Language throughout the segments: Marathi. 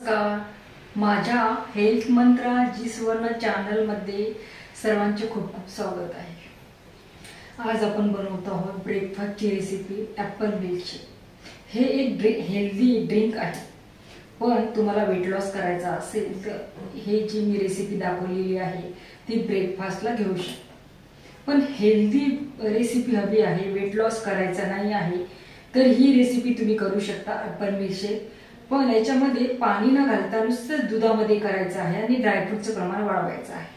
नमस्कार, माझ्या हेल्थ मंत्रा जी सुवर्ण चॅनलमध्ये सर्वांचे खूप खूप स्वागत आहे। आज आपण बनवत आहोत ब्रेकफास्टची रेसिपी ॲपल मिल्कशेक। हे एक हेल्दी ड्रिंक आहे, पण तुम्हाला वेट लॉस करायचा असेल तर हे जी मी रेसिपी दाखवलेली आहे ती ब्रेकफास्टला घेऊ शकता। पण हेल्दी रेसिपी हवी आहे, वेट लॉस करायचा नाही आहे, तर ही रेसिपी तुम्ही करू शकता ॲपल मिल्कशेक। पण याच्यामध्ये पाणी न घालता नुसतं दुधामध्ये करायचं आहे आणि ड्रायफ्रूटचं प्रमाण वाढवायचं आहे।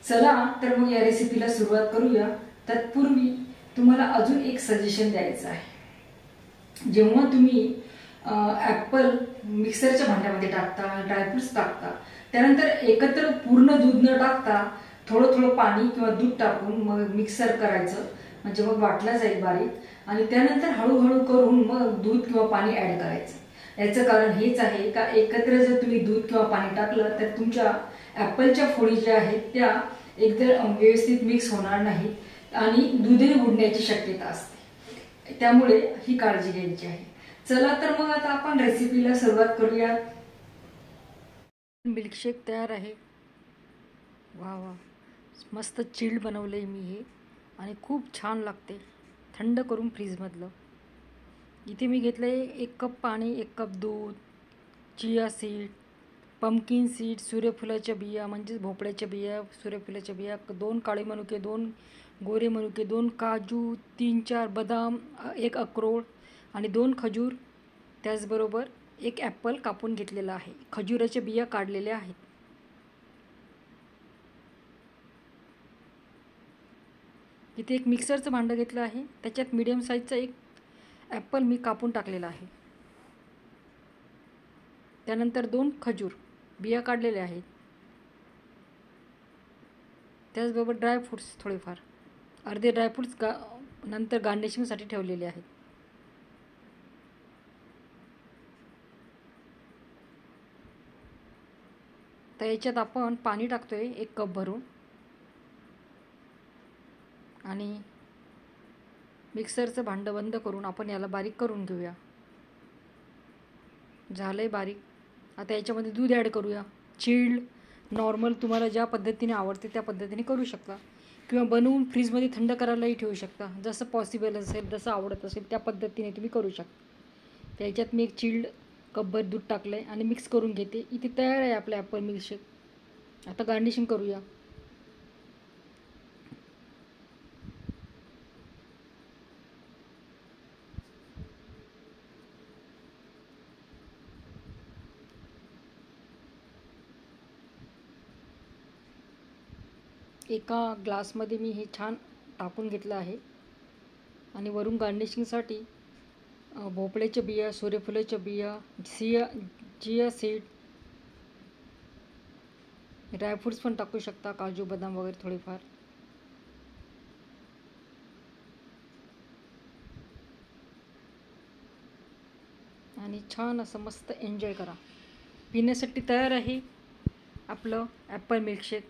चला तर मग या रेसिपीला सुरुवात करूया। तत्पूर्वी तुम्हाला अजून एक सजेशन द्यायचं आहे। जेव्हा तुम्ही ॲपल मिक्सरच्या भांड्यामध्ये टाकता, ड्रायफ्रूट्स टाकता, त्यानंतर एकत्र पूर्ण दूध न टाकता थोडं थोडं पाणी किंवा दूध टाकून मग मिक्सर करायचं, म्हणजे मग वाटला जाईल बारीक, आणि त्यानंतर हळूहळू करून मग दूध किंवा पाणी ॲड करायचं। याचं कारण हेच आहे का एकत्र जर तुम्ही दूध किंवा पाणी टाकलं तर तुमच्या ॲपलच्या फोडी ज्या आहेत त्या एकदम व्यवस्थित मिक्स होणार नाहीत आणि दूधही उडण्याची शक्यता असते, त्यामुळे ही काळजी घ्यायची आहे। चला तर मग आता आपण रेसिपीला सुरुवात करूया। मिल्कशेक तयार आहे। वा वा, मस्त चिल्ड बनवलंय मी हे आणि खूप छान लागते, थंड करून फ्रीजमधलं। इथे मी घेतलंय 1 कप पाणी, 1 कप दूध, चिया सीड, पंपकिन सीड, सूर्यफुलाच्या बिया म्हणजे भोपळ्याच्या बिया, सूर्यफुलाच्या बिया, 2 काळे मनुके, 2 गोरे मनुके, 2 काजू, 3-4 बदाम, 1 अक्रोड आणि 2 खजूर, त्याचबरोबर 1 ॲपल कापून घेतलेला आहे। खजुराच्या बिया काढलेल्या आहेत। इथे एक मिक्सरचं भांडं घेतलं आहे, त्याच्यात मीडियम साईजचा 1 ॲपल मी कापून टाकलेला आहे। त्यानंतर 2 खजूर बिया काढलेल्या आहेत, त्याचबरोबर ड्रायफ्रूट्स थोडेफार, अर्धे ड्रायफ्रूट्स नंतर गार्निशिंगसाठी ठेवलेले आहेत। तर याच्यात आपण पाणी टाकतोय 1 कप भरून आणि मिक्सरचं भांडं बंद करून आपण याला बारीक करून घेऊया। झालंय बारीक। आता याच्यामध्ये दूध ॲड करूया। चिल्ड, नॉर्मल, तुम्हाला ज्या पद्धतीने आवडते त्या पद्धतीने करू शकता, किंवा बनवून फ्रीजमध्ये थंड करायलाही ठेवू शकता। जसं पॉसिबल असेल, जसं आवडत असेल त्या पद्धतीने तुम्ही करू शकता। त्याच्यात मी 1 चिल्ड कपभर दूध टाकलं आहे आणि मिक्स करून घेते। इथे तयार आहे आपलं ॲपल मिल्कशेक। आता गार्निशिंग करूया। एका ग्लासमध्ये मी हे छान टाकून घेतलं आहे आणि वरून गार्निशिंगसाठी भोपळ्याच्या बिया, सूर्यफुलाच्या बिया, चिया सीड, ड्रायफ्रूट्स पण टाकू शकता, काजू बदाम वगैरे थोडेफार, आणि छान असं मस्त एन्जॉय करा। पिण्यासाठी तयार आहे आपलं ॲपल मिल्कशेक।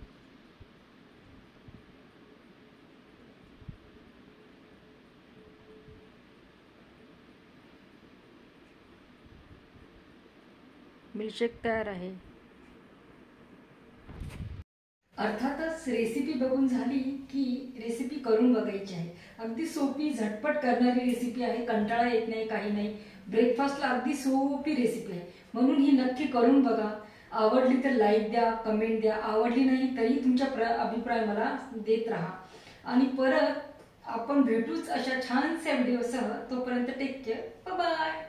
मिल्कशेक तयार आहे। अर्थातच रेसिपी बघून झाली की रेसिपी करून बघायची आहे। अगदी सोपी, झटपट करणारी रेसिपी आहे, कंटाळा येत नाही, काही नाही। ब्रेकफास्टला अगदी सोपी रेसिपी आहे, म्हणून ही नक्की करून बघा। आवडली तर लाईक द्या, कमेंट द्या, आवडली नाही तरी तुमचा अभिप्राय मला देत राहा। आणि परत आपण भेटूच अशा छानशा व्हिडिओसह। तोपर्यंत टेक केअर, बाय बाय।